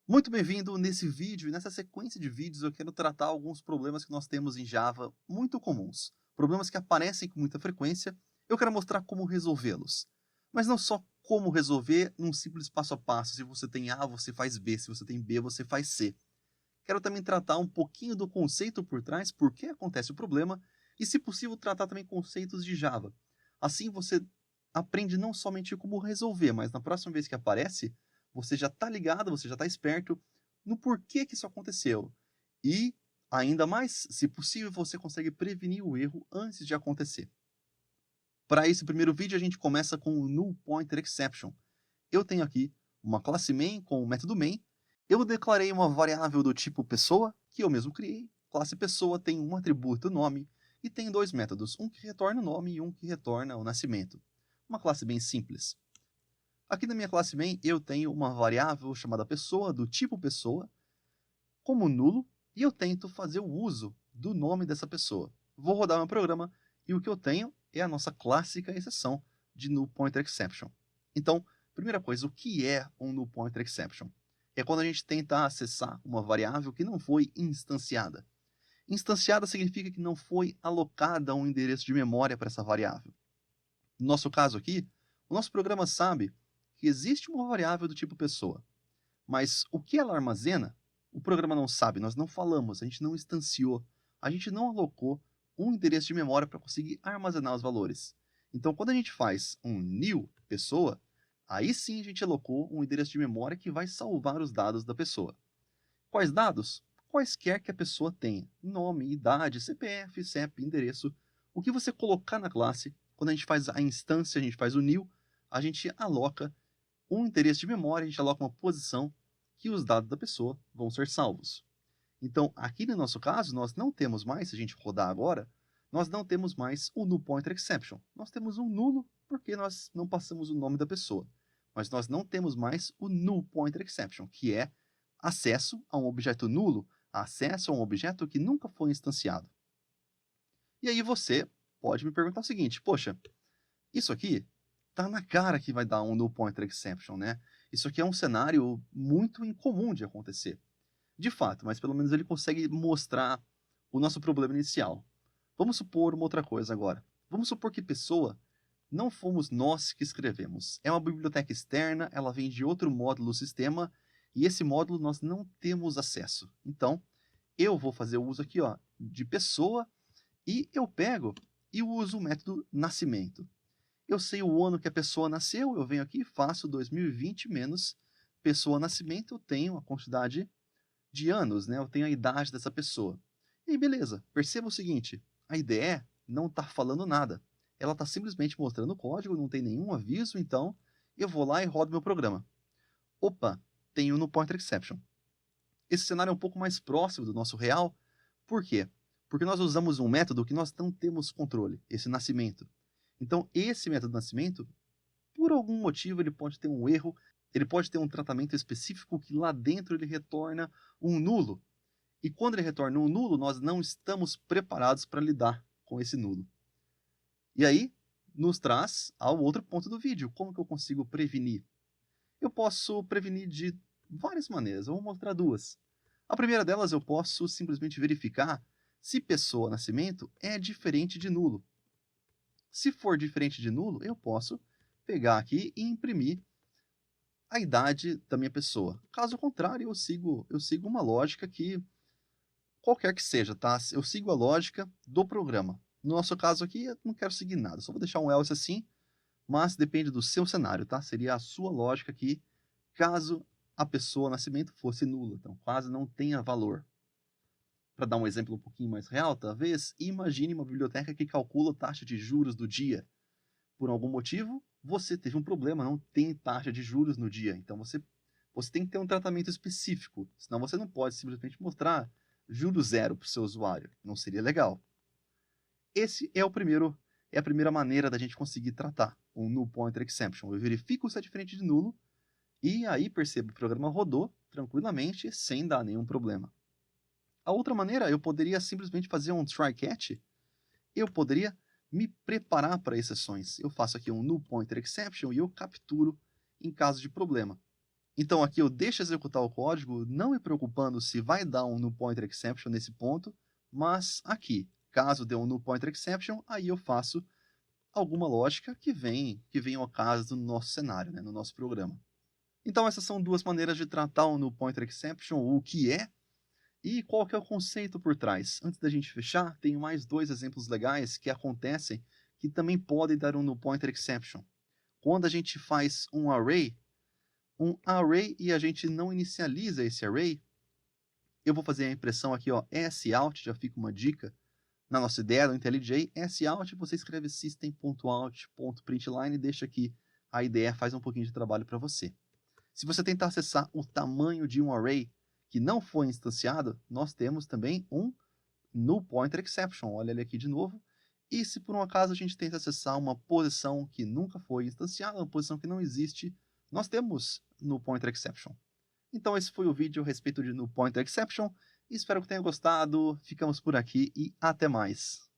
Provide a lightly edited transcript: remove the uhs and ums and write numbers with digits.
Muito bem-vindo nesse vídeo e nessa sequência de vídeos eu quero tratar alguns problemas que nós temos em Java muito comuns. Problemas que aparecem com muita frequência, eu quero mostrar como resolvê-los. Mas não só como resolver num simples passo a passo, se você tem A, você faz B, se você tem B, você faz C. Quero também tratar um pouquinho do conceito por trás, por que acontece o problema, e se possível tratar também conceitos de Java. Assim você aprende não somente como resolver, mas na próxima vez que aparece, você já está ligado, você já está esperto no porquê que isso aconteceu. E, ainda mais, se possível, você consegue prevenir o erro antes de acontecer. Para esse primeiro vídeo, a gente começa com o Null Pointer Exception. Eu tenho aqui uma classe main com o método main. Eu declarei uma variável do tipo pessoa, que eu mesmo criei. Classe pessoa tem um atributo nome e tem dois métodos, um que retorna o nome e um que retorna o nascimento. Uma classe bem simples. Aqui na minha classe main eu tenho uma variável chamada pessoa do tipo pessoa como nulo e eu tento fazer o uso do nome dessa pessoa. Vou rodar meu programa e o que eu tenho é a nossa clássica exceção de null pointer exception. Então, primeira coisa, o que é um null pointer exception? É quando a gente tenta acessar uma variável que não foi instanciada. Instanciada significa que não foi alocada um endereço de memória para essa variável. No nosso caso aqui, o nosso programa sabe que existe uma variável do tipo pessoa, mas o que ela armazena, o programa não sabe, nós não falamos, a gente não instanciou, a gente não alocou um endereço de memória para conseguir armazenar os valores. Então, quando a gente faz um new pessoa, aí sim a gente alocou um endereço de memória que vai salvar os dados da pessoa. Quais dados? Quaisquer que a pessoa tenha. Nome, idade, CPF, CEP, endereço. O que você colocar na classe, quando a gente faz a instância, a gente faz o new, a gente aloca um endereço de memória, a gente aloca uma posição que os dados da pessoa vão ser salvos. Então, aqui no nosso caso, nós não temos mais, se a gente rodar agora, nós não temos mais o null pointer exception. Nós temos um nulo porque nós não passamos o nome da pessoa. Mas nós não temos mais o null pointer exception, que é acesso a um objeto nulo, acesso a um objeto que nunca foi instanciado. E aí você pode me perguntar o seguinte: poxa, isso aqui tá na cara que vai dar um null pointer exception, né? Isso aqui é um cenário muito incomum de acontecer. De fato, mas pelo menos ele consegue mostrar o nosso problema inicial. Vamos supor uma outra coisa agora. Vamos supor que pessoa não fomos nós que escrevemos. É uma biblioteca externa, ela vem de outro módulo do sistema e esse módulo nós não temos acesso. Então, eu vou fazer o uso aqui, ó, de pessoa e eu pego e uso o método nascimento. Eu sei o ano que a pessoa nasceu, eu venho aqui, faço 2020 menos pessoa nascimento, eu tenho a quantidade de anos, né? Eu tenho a idade dessa pessoa. E aí, beleza. Perceba o seguinte: a IDE não está falando nada. Ela está simplesmente mostrando o código, não tem nenhum aviso, então eu vou lá e rodo meu programa. Opa, tenho no pointer exception. Esse cenário é um pouco mais próximo do nosso real. Por quê? Porque nós usamos um método que nós não temos controle, esse nascimento. Então, esse método de nascimento, por algum motivo, ele pode ter um erro, ele pode ter um tratamento específico que lá dentro ele retorna um nulo. E quando ele retorna um nulo, nós não estamos preparados para lidar com esse nulo. E aí, nos traz ao outro ponto do vídeo. Como que eu consigo prevenir? Eu posso prevenir de várias maneiras. Eu vou mostrar duas. A primeira delas, eu posso simplesmente verificar se pessoa nascimento é diferente de nulo. Se for diferente de nulo, eu posso pegar aqui e imprimir a idade da minha pessoa. Caso contrário, eu sigo uma lógica que qualquer que seja, tá? Eu sigo a lógica do programa. No nosso caso aqui, eu não quero seguir nada, só vou deixar um else assim, mas depende do seu cenário, tá? Seria a sua lógica aqui, caso a pessoa nascimento fosse nula, então quase não tenha valor. Para dar um exemplo um pouquinho mais real, talvez, imagine uma biblioteca que calcula a taxa de juros do dia. Por algum motivo, você teve um problema, não tem taxa de juros no dia, então você tem que ter um tratamento específico, senão você não pode simplesmente mostrar juro zero para o seu usuário, não seria legal. Esse é a primeira maneira da gente conseguir tratar um null pointer exception. Eu verifico se é diferente de nulo e aí percebo que o programa rodou tranquilamente sem dar nenhum problema. A outra maneira, eu poderia simplesmente fazer um try catch, eu poderia me preparar para exceções. Eu faço aqui um null pointer exception e eu capturo em caso de problema. Então aqui eu deixo executar o código, não me preocupando se vai dar um null pointer exception nesse ponto, mas aqui, caso dê um null pointer exception, aí eu faço alguma lógica que vem ao caso no nosso cenário, né, no nosso programa. Então essas são duas maneiras de tratar o null pointer exception, o que é e qual que é o conceito por trás. Antes da gente fechar, tenho mais dois exemplos legais que acontecem que também podem dar um null pointer exception. Quando a gente faz um array e a gente não inicializa esse array, eu vou fazer a impressão aqui, ó, sout, já fica uma dica. Na nossa ideia do IntelliJ, sout, você escreve system.out.println e deixa que a IDE faz um pouquinho de trabalho para você. Se você tentar acessar o tamanho de um array que não foi instanciado, nós temos também um null pointer exception. Olha ele aqui de novo. E se por um acaso a gente tenta acessar uma posição que nunca foi instanciada, uma posição que não existe, nós temos null pointer exception. Então esse foi o vídeo a respeito de null pointer exception. Espero que tenha gostado. Ficamos por aqui e até mais.